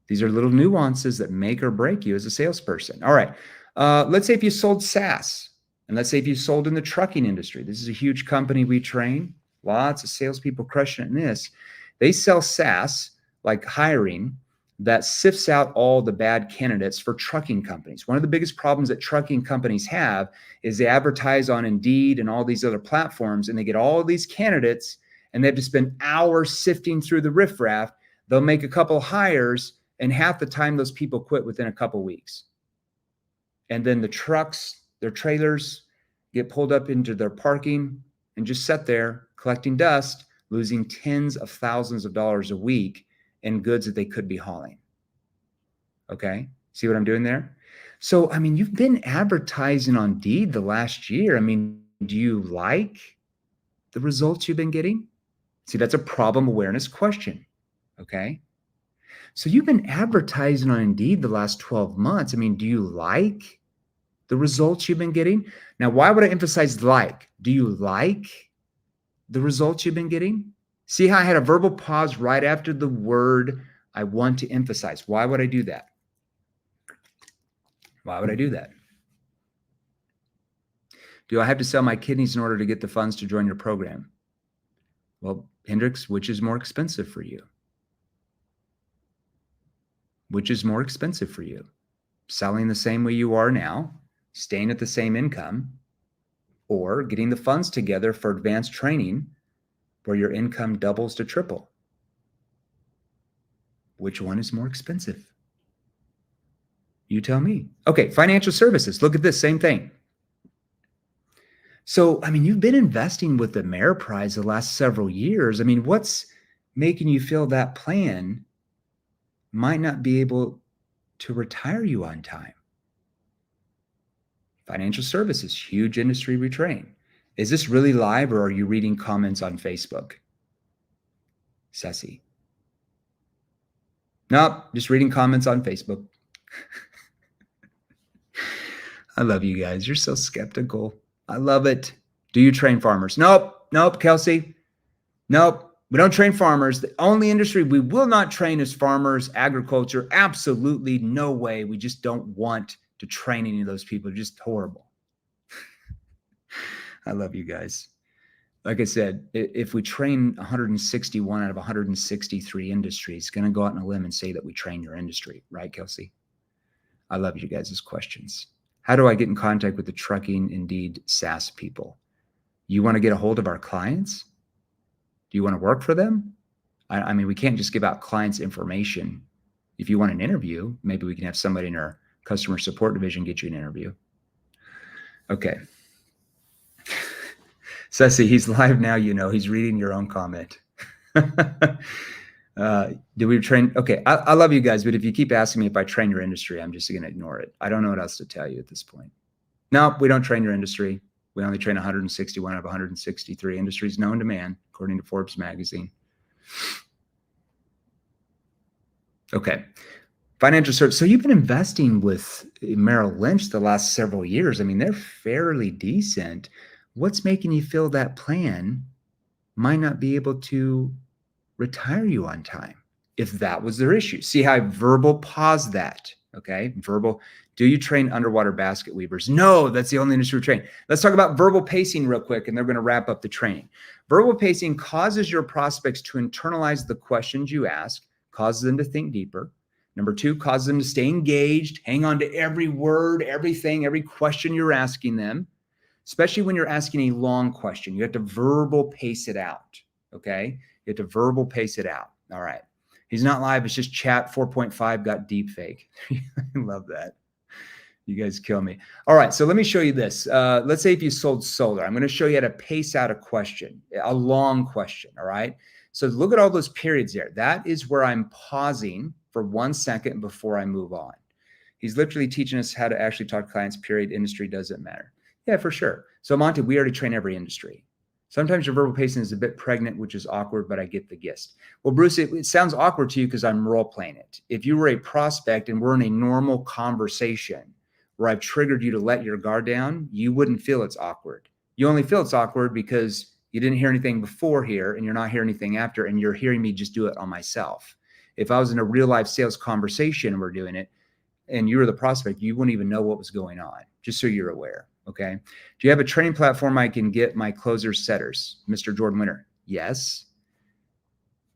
These are little nuances that make or break you as a salesperson. All right. Let's say if you sold SaaS, and let's say if you sold in the trucking industry. This is a huge company we train. Lots of salespeople crushing it in this. They sell SaaS, like hiring, that sifts out all the bad candidates for trucking companies. One of the biggest problems that trucking companies have is they advertise on Indeed and all these other platforms, and they get all of these candidates, and they have to spend hours sifting through the riffraff. They'll make a couple hires, and half the time those people quit within a couple weeks. And then the trucks, their trailers get pulled up into their parking and just sit there collecting dust, losing tens of thousands of dollars a week in goods that they could be hauling. Okay. See what I'm doing there? So, I mean, you've been advertising on Indeed the last year. I mean, do you like the results you've been getting? See, that's a problem awareness question. Okay. So you've been advertising on Indeed the last 12 months. I mean, do you like the results you've been getting? Now, why would I emphasize like? Do you like the results you've been getting? See how I had a verbal pause right after the word I want to emphasize. Why would I do that? Why would I do that? Do I have to sell my kidneys in order to get the funds to join your program? Well, Hendricks, which is more expensive for you? Which is more expensive for you? Selling the same way you are now, staying at the same income, or getting the funds together for advanced training where your income doubles to triple? Which one is more expensive? You tell me. Okay, financial services. Look at this, same thing. So, I mean, you've been investing with the Ameriprise the last several years. I mean, what's making you feel that plan might not be able to retire you on time. Financial services, huge industry we train. Is this really live or are you reading comments on Facebook? Ceci. Nope, just reading comments on Facebook. I love you guys. You're so skeptical. I love it. Do you train farmers? Nope, Kelsey. Nope, we don't train farmers. The only industry we will not train is farmers, agriculture. Absolutely no way. We just don't want to train any of those people. They're just horrible. I love you guys. Like I said, if we train 161 out of 163 industries, going to go out on a limb and say that we train your industry, right, Kelsey? I love you guys' questions. How do I get in contact with the Trucking Indeed SaaS people? You want to get a hold of our clients? Do you want to work for them? I mean, we can't just give out clients' information. If you want an interview, maybe we can have somebody in our customer support division get you an interview. Okay. Ceci, he's live now, you know, he's reading your own comment. Do we train? Okay, I love you guys, but if you keep asking me if I train your industry, I'm just going to ignore it. I don't know what else to tell you at this point. No, we don't train your industry. We only train 161 out of 163 industries known to man, according to Forbes magazine. Okay. Financial service. So you've been investing with Merrill Lynch the last several years. I mean, they're fairly decent. What's making you feel that plan might not be able to retire you on time if that was their issue? See how I verbal paused that, okay? Verbal. Do you train underwater basket weavers? No, that's the only industry we train. Let's talk about verbal pacing real quick, and they're going to wrap up the training. Verbal pacing causes your prospects to internalize the questions you ask, causes them to think deeper. Number two, causes them to stay engaged, hang on to every word, everything, every question you're asking them, especially when you're asking a long question. You have to verbal pace it out, okay? You have to verbal pace it out. All right. He's not live. It's just chat 4.5 got deep fake. I love that. You guys kill me. All right. So let me show you this. Let's say if you sold solar, I'm going to show you how to pace out a question, a long question. All right. So look at all those periods there. That is where I'm pausing for 1 second before I move on. He's literally teaching us how to actually talk to clients, period. Industry doesn't matter. Yeah, for sure. So Monty, we already train every industry. Sometimes your verbal pacing is a bit pregnant, which is awkward, but I get the gist. Well, Bruce, it sounds awkward to you because I'm role playing it. If you were a prospect and we're in a normal conversation where I've triggered you to let your guard down, you wouldn't feel it's awkward. You only feel it's awkward because you didn't hear anything before here and you're not hearing anything after, and you're hearing me just do it on myself. If I was in a real life sales conversation and we're doing it and you were the prospect, you wouldn't even know what was going on, just so you're aware. Okay. Do you have a training platform I can get my closers setters? Mr. Jordan Winter. Yes.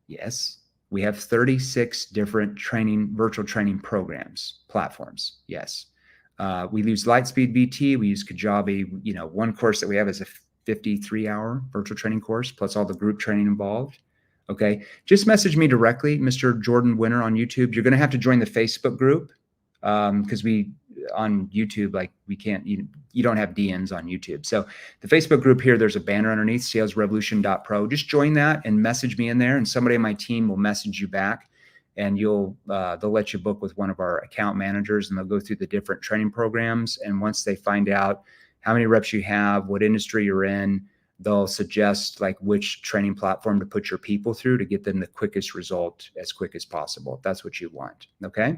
Yes. We have 36 different virtual training platforms. Yes. We use Lightspeed BT. We use Kajabi. One course that we have is a 53-hour virtual training course, plus all the group training involved. Okay. Just message me directly, Mr. Jordan Winter on YouTube. You're going to have to join the Facebook group because on YouTube, like we can't, you don't have DMs on YouTube. So the Facebook group here, there's a banner underneath, salesrevolution.pro. Just join that and message me in there, and somebody on my team will message you back, and they'll let you book with one of our account managers, and they'll go through the different training programs. And once they find out how many reps you have, what industry you're in, they'll suggest like which training platform to put your people through to get them the quickest result as quick as possible, if that's what you want. Okay.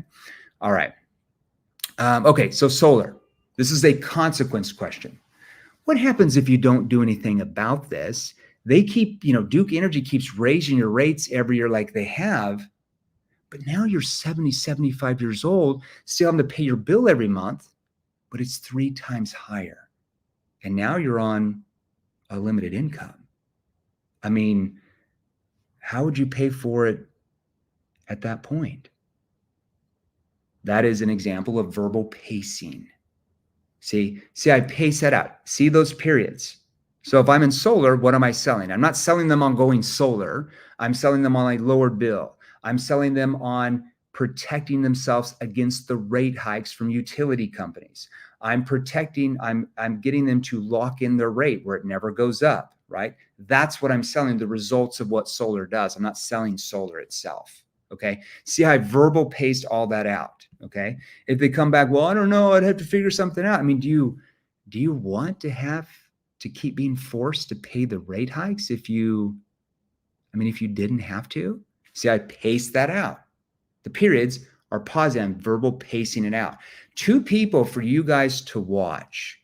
All right. Okay, so solar. This is a consequence question. What happens if you don't do anything about this? They keep, Duke Energy keeps raising your rates every year like they have, but now you're 70, 75 years old, still having to pay your bill every month, but it's 3 times higher. And now you're on a limited income. I mean, how would you pay for it at that point? That is an example of verbal pacing. See, I pace that out. See those periods. So if I'm in solar, what am I selling? I'm not selling them on going solar. I'm selling them on a lower bill. I'm selling them on protecting themselves against the rate hikes from utility companies. I'm getting them to lock in their rate where it never goes up, right? That's what I'm selling, the results of what solar does. I'm not selling solar itself. Okay. See how I verbal paced all that out. Okay. If they come back, well, I don't know, I'd have to figure something out. I mean, do you want to have to keep being forced to pay the rate hikes if you didn't have to? See, I paced that out. The periods are pausing. I'm verbal pacing it out. 2 people for you guys to watch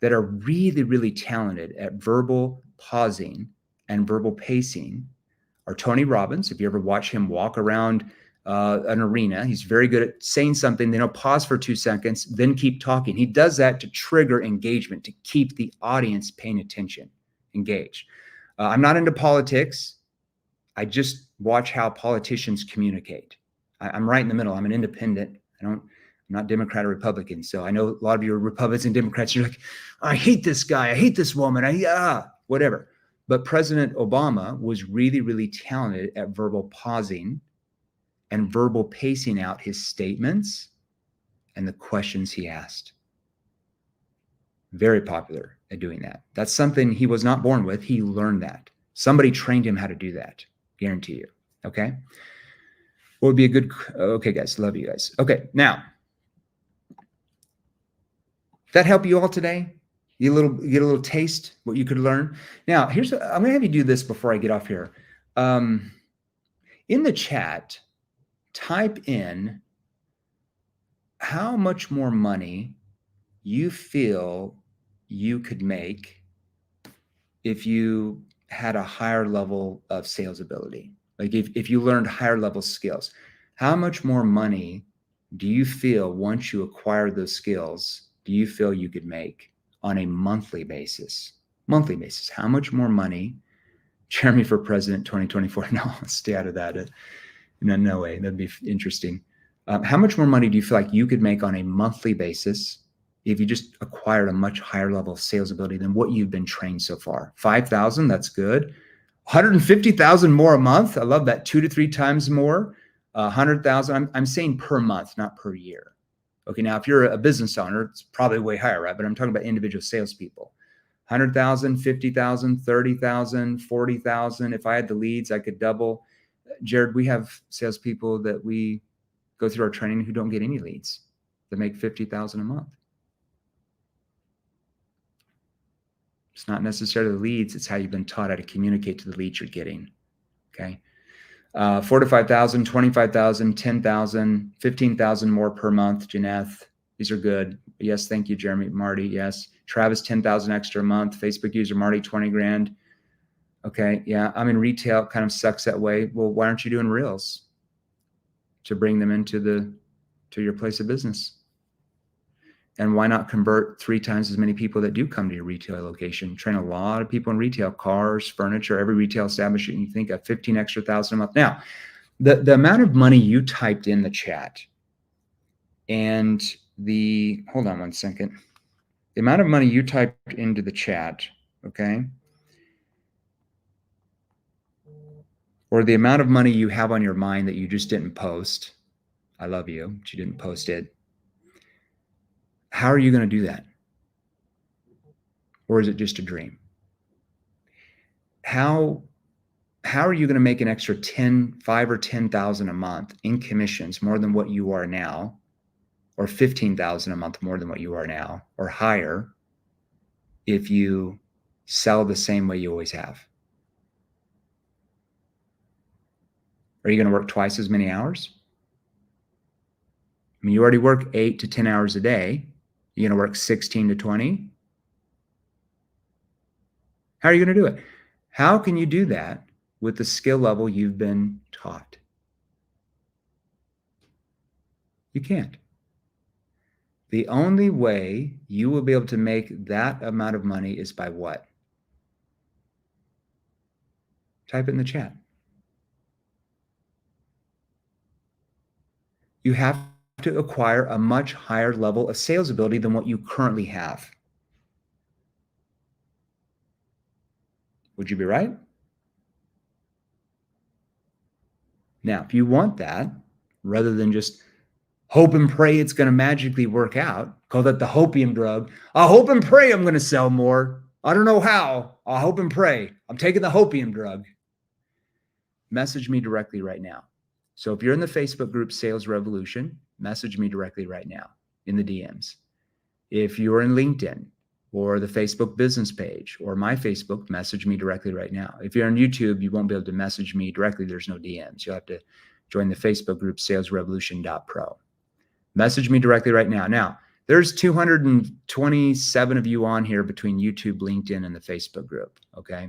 that are really, really talented at verbal pausing and verbal pacing are Tony Robbins. If you ever watch him walk around an arena, he's very good at saying something, then he'll pause for 2 seconds, then keep talking. He does that to trigger engagement, to keep the audience paying attention, engaged. I'm not into politics. I just watch how politicians communicate. I'm right in the middle. I'm an independent. I'm not Democrat or Republican. So I know a lot of you are Republicans and Democrats. You're like, I hate this guy. I hate this woman. Whatever. But President Obama was really, really talented at verbal pausing and verbal pacing out his statements and the questions he asked. Very popular at doing that. That's something he was not born with. He learned that. Somebody trained him how to do that. Guarantee you. Okay. What would be a good, okay, guys, love you guys. Okay. Now, that help you all today? Get a little taste what you could learn. Now, I'm going to have you do this before I get off here. In the chat, type in how much more money you feel you could make if you had a higher level of sales ability. Like if you learned higher level skills, how much more money do you feel once you acquire those skills, do you feel you could make on a monthly basis? Monthly basis. How much more money? Jeremy for president 2024. No, stay out of that. No way. That'd be interesting. How much more money do you feel like you could make on a monthly basis if you just acquired a much higher level of sales ability than what you've been trained so far? 5,000, that's good. 150,000 more a month. I love that. 2 to 3 times more. 100,000. I'm saying per month, not per year. Okay, now if you're a business owner, it's probably way higher, right? But I'm talking about individual salespeople. 100,000, 50,000, 30,000, 40,000. If I had the leads, I could double. Jared, we have salespeople that we go through our training who don't get any leads, that make 50,000 a month. It's not necessarily the leads. It's how you've been taught how to communicate to the leads you're getting. Okay. 4 to 5,000, 25,000, 10,000, 15,000 more per month. Janeth, these are good. Yes. Thank you, Jeremy. Marty. Yes. Travis, 10,000 extra a month. Facebook user Marty, 20 grand. Okay. Yeah. I'm in retail. It kind of sucks that way. Well, why aren't you doing reels to bring them into your place of business? And why not convert 3 times as many people that do come to your retail location? Train a lot of people in retail, cars, furniture, every retail establishment you think of, 15 extra thousand a month. Now, the amount of money you typed in the chat and hold on one second. The amount of money you typed into the chat, okay? Or the amount of money you have on your mind that you just didn't post. I love you, but you didn't post it. How are you going to do that? Or is it just a dream? How are you going to make an extra 5 or 10,000 a month in commissions, more than what you are now, or 15,000 a month more than what you are now, or higher, if you sell the same way you always have? Are you going to work twice as many hours? I mean, you already work 8 to 10 hours a day. You're going to work 16 to 20. How are you going to do it? How can you do that with the skill level you've been taught? You can't. The only way you will be able to make that amount of money is by what? Type it in the chat. You have to acquire a much higher level of sales ability than what you currently have. Would you be right? Now, if you want that, rather than just hope and pray it's going to magically work out, call that the hopium drug. I hope and pray I'm going to sell more. I don't know how. I'll hope and pray. I'm taking the hopium drug. Message me directly right now. So if you're in the Facebook group Sales Revolution, message me directly right now in the DMs. If you're in LinkedIn or the Facebook business page or my Facebook, message me directly right now. If you're on YouTube, you won't be able to message me directly. There's no DMs. You'll have to join the Facebook group salesrevolution.pro. Message me directly right now. Now, there's 227 of you on here between YouTube, LinkedIn, and the Facebook group, okay?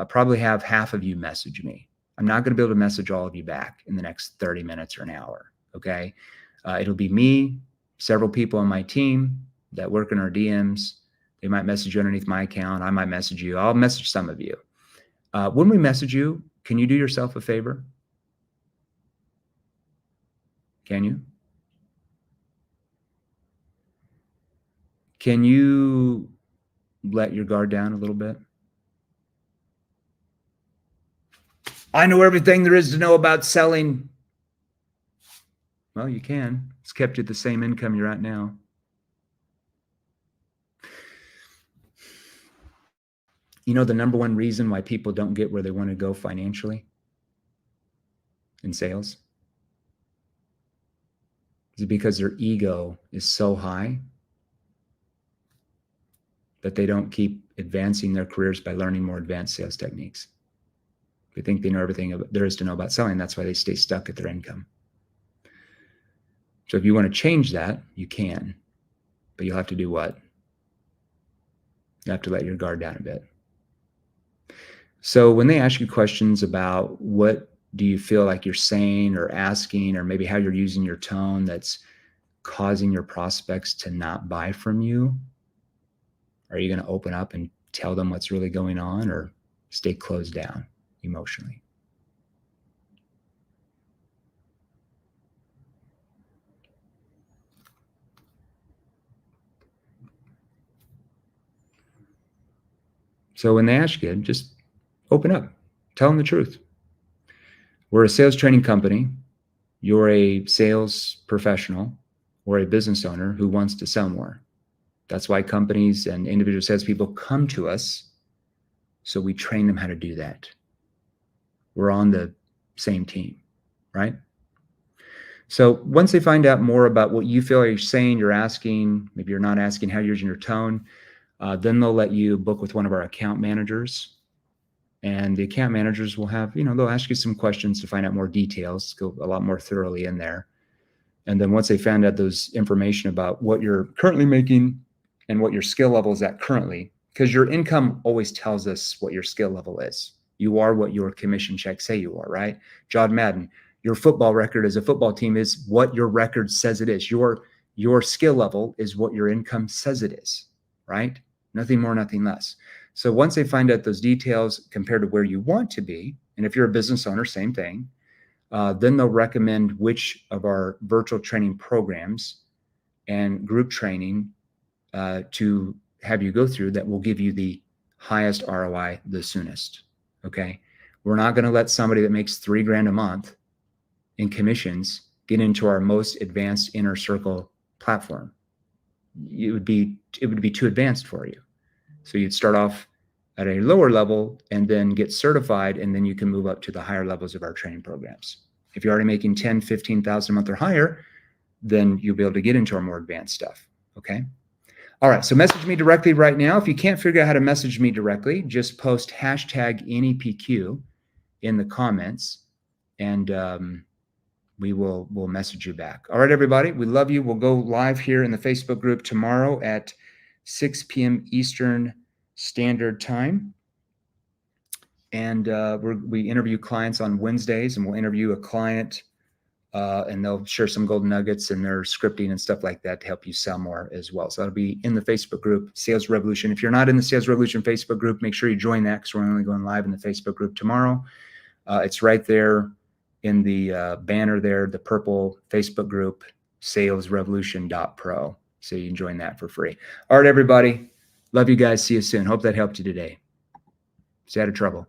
Probably have half of you message me. I'm not going to be able to message all of you back in the next 30 minutes or an hour, okay? It'll be me, several people on my team that work in our DMs. They might message you underneath my account. I might message you. I'll message some of you. When we message you, can you do yourself a favor? Can you? Can you let your guard down a little bit? I know everything there is to know about selling. Well, you can. It's kept you at the same income you're at now. You know the number one reason why people don't get where they want to go financially in sales? Is because their ego is so high that they don't keep advancing their careers by learning more advanced sales techniques. They think they know everything there is to know about selling. That's why they stay stuck at their income. So if you want to change that, you can. But you'll have to do what? You have to let your guard down a bit. So when they ask you questions about what do you feel like you're saying or asking, or maybe how you're using your tone that's causing your prospects to not buy from you, are you going to open up and tell them what's really going on, or stay closed down emotionally? So when they ask you, just open up, tell them the truth. We're a sales training company. You're a sales professional or a business owner who wants to sell more. That's why companies and individual salespeople come to us. So we train them how to do that. We're on the same team, right? So once they find out more about what you feel like you're saying, you're asking, maybe you're not asking, how you're using your tone, then they'll let you book with one of our account managers. And the account managers will have, they'll ask you some questions to find out more details, go a lot more thoroughly in there. And then once they found out those information about what you're currently making and what your skill level is at currently, because your income always tells us what your skill level is. You are what your commission checks say you are, right? John Madden, your football record as a football team is what your record says it is. Your skill level is what your income says it is, right? Nothing more, nothing less. So once they find out those details compared to where you want to be, and if you're a business owner, same thing, then they'll recommend which of our virtual training programs and group training to have you go through that will give you the highest ROI the soonest, okay? We're not going to let somebody that makes $3,000 a month in commissions get into our most advanced inner circle platform. It would be too advanced for you. So you'd start off at a lower level and then get certified, and then you can move up to the higher levels of our training programs. If you're already making $10,000, $15,000 a month or higher, then you'll be able to get into our more advanced stuff, okay? All right, so message me directly right now. If you can't figure out how to message me directly, just post hashtag NEPQ in the comments, and we'll message you back. All right, everybody, we love you. We'll go live here in the Facebook group tomorrow at 6 p.m. Eastern Standard Time. And we interview clients on Wednesdays, and we'll interview a client and they'll share some golden nuggets and their scripting and stuff like that to help you sell more as well. So that'll be in the Facebook group, Sales Revolution. If you're not in the Sales Revolution Facebook group, make sure you join that, because we're only going live in the Facebook group tomorrow. It's right there in the banner there, the purple Facebook group, salesrevolution.pro. So you can join that for free. All right, everybody. Love you guys. See you soon. Hope that helped you today. Stay out of trouble.